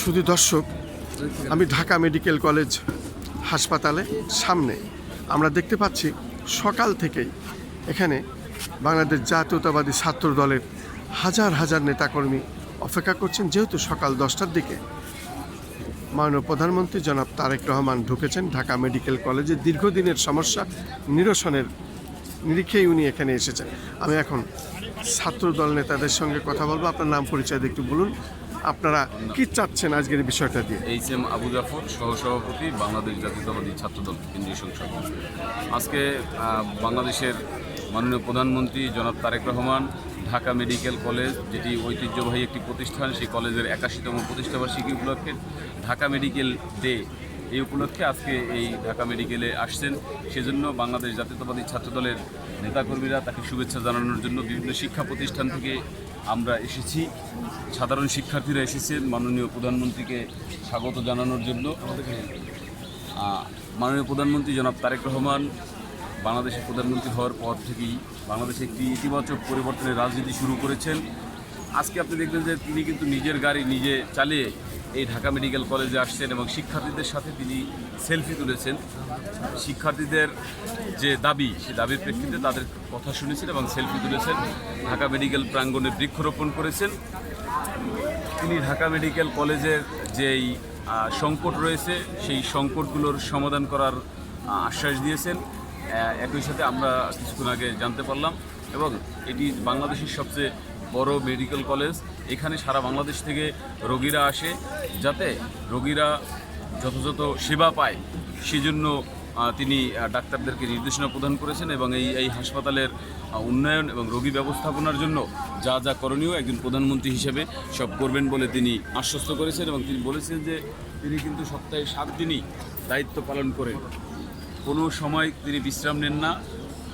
শুধু দর্শক, আমি ঢাকা মেডিকেল কলেজ হাসপাতালে সামনে আমরা দেখতে পাচ্ছি সকাল থেকেই এখানে বাংলাদেশ জাতীয়তাবাদী ছাত্র দলের হাজার হাজার নেতাকর্মী অপেক্ষা করছেন। যেহেতু সকাল 10টার দিকে মাননীয় প্রধানমন্ত্রী জনাব তারেক রহমান ঢুকেছেন ঢাকা মেডিকেল কলেজে, দীর্ঘদিনের সমস্যা নিরসনের নিরিখেই উনি এখানে এসেছেন। আমি এখন ছাত্র দল নেতাদের সঙ্গে কথা বলবো। আপনার নাম পরিচয় একটু বলুন, আপনারা কি চাচ্ছেন আজকের এই বিষয়টা দিয়ে? এইচ.এম. আবু জাফর, সহসভাপতি, বাংলাদেশ জাতীয়তাবাদী ছাত্রদল কেন্দ্রীয় সংসদ। আজকে বাংলাদেশের মাননীয় প্রধানমন্ত্রী জনাব তারেক রহমান ঢাকা মেডিকেল কলেজ, যেটি ঐতিহ্যবাহী একটি প্রতিষ্ঠান, সেই কলেজের 81তম প্রতিষ্ঠাবার্ষিকী উপলক্ষে ঢাকা মেডিকেল ডে, এই উপলক্ষে আজকে এই ঢাকা মেডিকেলে আসছেন। সেজন্য বাংলাদেশ জাতীয়তাবাদী ছাত্রদলের নেতাকর্মীরা তাকে শুভেচ্ছা জানানোর জন্য বিভিন্ন শিক্ষা প্রতিষ্ঠান থেকে আমরা এসেছি। সাধারণ শিক্ষার্থীরা এসেছেন মাননীয় প্রধানমন্ত্রীকে স্বাগত জানানোর জন্য। মাননীয় প্রধানমন্ত্রী জনাব তারেক রহমান বাংলাদেশের প্রধানমন্ত্রী হওয়ার পর থেকেই বাংলাদেশে একটি ইতিবাচক পরিবর্তনের রাজনীতি শুরু করেছেন। আজকে আপনি দেখবেন যে তিনি কিন্তু নিজের গাড়ি নিজে চালিয়ে এই ঢাকা মেডিকেল কলেজে আসছেন এবং শিক্ষার্থীদের সাথে তিনি সেলফি তুলেছেন। শিক্ষার্থীদের যে দাবি, সেই দাবির প্রেক্ষিতে তাদের কথা শুনেছেন এবং সেলফি তুলেছেন। ঢাকা মেডিকেল প্রাঙ্গণে বৃক্ষরোপণ করেছেন। তিনি ঢাকা মেডিকেল কলেজের যেই সংকট রয়েছে সেই সংকটগুলোর সমাধান করার আশ্বাস দিয়েছেন। একই সাথে আমরা কিছুক্ষণ আগে জানতে পারলাম, এবং এটি বাংলাদেশের সবচেয়ে বড় মেডিকেল কলেজ। এখানে সারা বাংলাদেশ থেকে রোগীরা আসে, যাতে রোগীরা যথাযথ সেবা পায় সেজন্য তিনি ডাক্তারদেরকে নির্দেশনা প্রদান করেছেন এবং এই হাসপাতালের উন্নয়ন এবং রোগী ব্যবস্থাপনার জন্য যা যা করণীয় একজন প্রধানমন্ত্রী হিসেবে সব করবেন বলে তিনি আশ্বস্ত করেছেন। এবং তিনি বলেছেন যে তিনি কিন্তু সপ্তাহে 7 দিনই দায়িত্ব পালন করেন, কোনো সময় তিনি বিশ্রাম নেন না,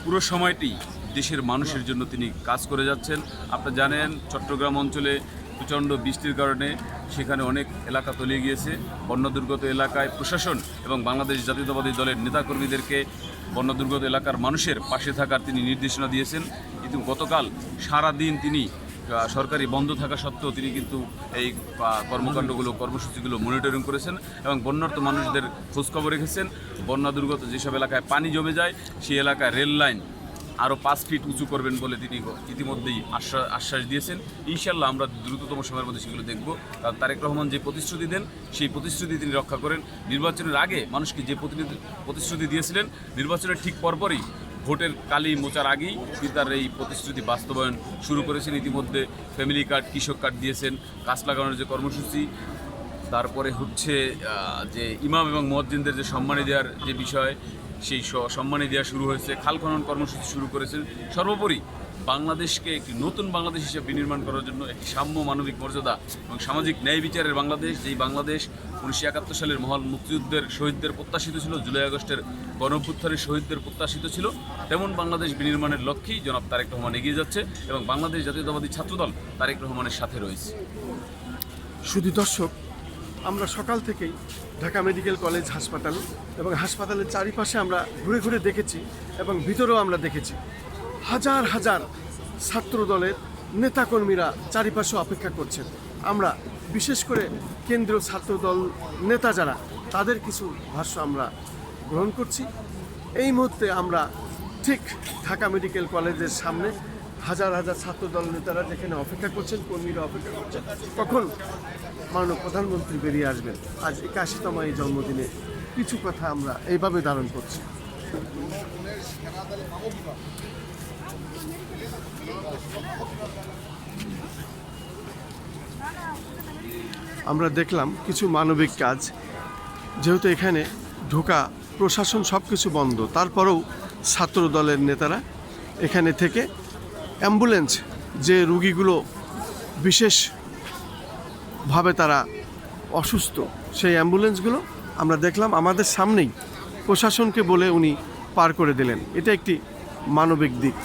পুরো সময়টি দেশের মানুষের জন্য তিনি কাজ করে যাচ্ছেন। আপনারা জানেন চট্টগ্রাম অঞ্চলে প্রচণ্ড বৃষ্টির কারণে সেখানে অনেক এলাকা তলিয়ে গিয়েছে। বন্যা দুর্গত এলাকায় প্রশাসন এবং বাংলাদেশ জাতীয়তাবাদী দলের নেতাকর্মীদেরকে বন্যা দুর্গত এলাকার মানুষের পাশে থাকার তিনি নির্দেশনা দিয়েছেন। কিন্তু গতকাল সারা দিন তিনি সরকারি বন্ধ থাকা সত্ত্বেও তিনি কিন্তু এই কর্মসূচিগুলো মনিটরিং করেছেন এবং বন্যার্ত মানুষদের খোঁজখবর রেখেছেন। বন্যা দুর্গত যেসব এলাকায় পানি জমে যায় সেই এলাকায় রেল লাইন আরও 5 ফিট উঁচু করবেন বলে তিনি ইতিমধ্যেই আশ্বাস দিয়েছেন। ইনশাল্লাহ আমরা দ্রুততম সময়ের মধ্যে সেগুলো দেখব। কারণ তারেক রহমান যে প্রতিশ্রুতি দেন সেই প্রতিশ্রুতি তিনি রক্ষা করেন। নির্বাচনের আগে মানুষকে যে প্রতিশ্রুতি দিয়েছিলেন, নির্বাচনের ঠিক পরপরই ভোটের কালি মোচার আগেই তিনি তার এই প্রতিশ্রুতি বাস্তবায়ন শুরু করেছেন। ইতিমধ্যে ফ্যামিলি কার্ড, কৃষক কার্ড দিয়েছেন, গাছ লাগানোর যে কর্মসূচি, তারপরে হচ্ছে যে ইমাম এবং মুয়াজ্জিনদের যে সম্মানী দেওয়ার যে বিষয়, সেই সম্মানী দেওয়া শুরু হয়েছে। খাল খনন কর্মসূচি শুরু করেছেন। সর্বোপরি বাংলাদেশকে একটি নতুন বাংলাদেশ হিসেবে বিনির্মাণ করার জন্য একটি সাম্য, মানবিক মর্যাদা এবং সামাজিক ন্যায় বিচারের বাংলাদেশ, যেই বাংলাদেশ 1971 সালের মহান মুক্তিযুদ্ধের শহীদদের প্রত্যাশিত ছিল, জুলাই আগস্টের গণঅভ্যুত্থানের শহীদদের প্রত্যাশিত ছিল, তেমন বাংলাদেশ বিনির্মাণের লক্ষ্যেই জনাব তারেক রহমান এগিয়ে যাচ্ছে এবং বাংলাদেশ জাতীয়তাবাদী ছাত্রদল তারেক রহমানের সাথে রয়েছে। শুধু দর্শক, আমরা সকাল থেকেই ঢাকা মেডিকেল কলেজ হাসপাতাল এবং হাসপাতালের চারিপাশে আমরা ঘুরে ঘুরে দেখেছি এবং ভিতরেও আমরা দেখেছি হাজার হাজার ছাত্র দলের নেতাকর্মীরা চারিপাশে অপেক্ষা করছেন। আমরা বিশেষ করে কেন্দ্রীয় ছাত্রদল নেতা যারা, তাদের কিছু ভাষ্য আমরা গ্রহণ করছি। এই মুহূর্তে আমরা ঠিক ঢাকা মেডিকেল কলেজের সামনে হাজার হাজার ছাত্রদল নেতারা যেখানে অপেক্ষা করছেন, কর্মীরা অপেক্ষা করছেন কখন মাননীয় প্রধানমন্ত্রী বেরিয়ে আসবেন। আজ 81তম এই জন্মদিনে কিছু কথা আমরা এইভাবে ধারণ করছি। আমরা দেখলাম কিছু মানবিক কাজ, যেহেতু এখানে ঢোকা প্রশাসন সব কিছু বন্ধ, তারপরেও ছাত্র দলের নেতারা এখানে থেকে অ্যাম্বুলেন্স, যে রুগীগুলো বিশেষভাবে তারা অসুস্থ, সেই অ্যাম্বুলেন্সগুলো আমরা দেখলাম আমাদের সামনেই প্রশাসনকে বলে উনি পার করে দিলেন। এটা একটি মানবিক দিক।